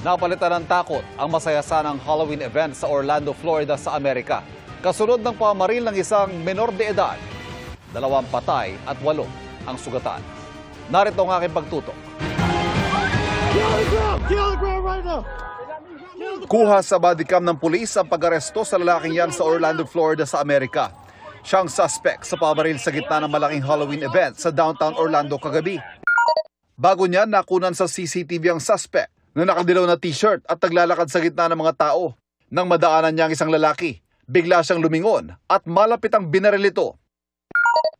Napalitan ng takot ang masayasanang Halloween event sa Orlando, Florida sa Amerika. Kasunod ng pamaril ng isang menor de edad. 2 patay at 8 ang sugatan. Narito ang aking pagtutok. Kuha sa bodycam ng pulis ang pag-aresto sa lalaking yan sa Orlando, Florida sa Amerika. Siyang suspect sa pamaril sa gitna ng malaking Halloween event sa downtown Orlando kagabi. Bago niya nakunan sa CCTV ang suspect na nakadilaw na t-shirt at naglalakad sa gitna ng mga tao. Nang madaanan niya ang isang lalaki, bigla siyang lumingon at malapit ang binaril ito.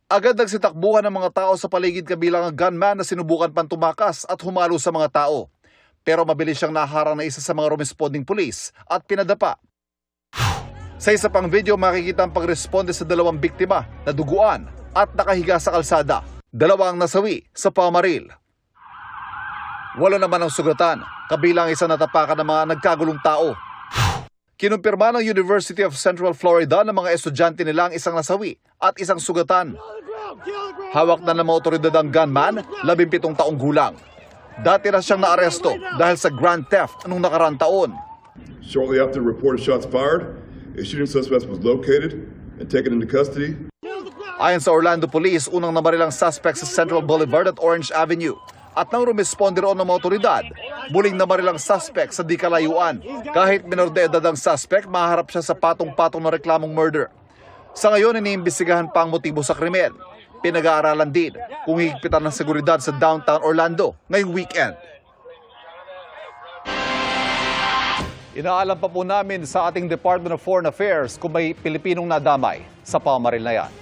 Agad nagsitakbuhan ng mga tao sa paligid kabilang ang gunman na sinubukan pang tumakas at humalo sa mga tao. Pero mabilis siyang naharang na isa sa mga responding pulis at pinadapa. Sa isa pang video makikita ang pagresponde sa 2 biktima na duguan at nakahiga sa kalsada. 2 ang nasawi sa pamaril. 8 naman ang sugatan, kabilang isang natapakan ng mga nagkagulong tao. Kinumpirma ng University of Central Florida ng mga estudyante nilang isang nasawi at isang sugatan. Hawak na ng mga otoridad ang gunman, 17 taong gulang. Dati na siyang naaresto dahil sa grand theft noong nakaraang taon. Shortly after the reported shots fired, a shooting suspect was located and taken into custody. Ayon sa Orlando Police, unang namaril ang suspect sa Central Boulevard at Orange Avenue. At nang rumisponde roon ng mga otoridad, muling namaril ang suspect sa di kalayuan. Kahit minor de edad ang suspect, maharap siya sa patong-patong na reklamong murder. Sa ngayon, iniimbestigahan pa ang motibo sa krimen. Pinag-aaralan din kung higpitan ng seguridad sa downtown Orlando ngayong weekend. Inaalam pa po namin sa ating Department of Foreign Affairs kung may Pilipinong nadamay sa pamaril na yan.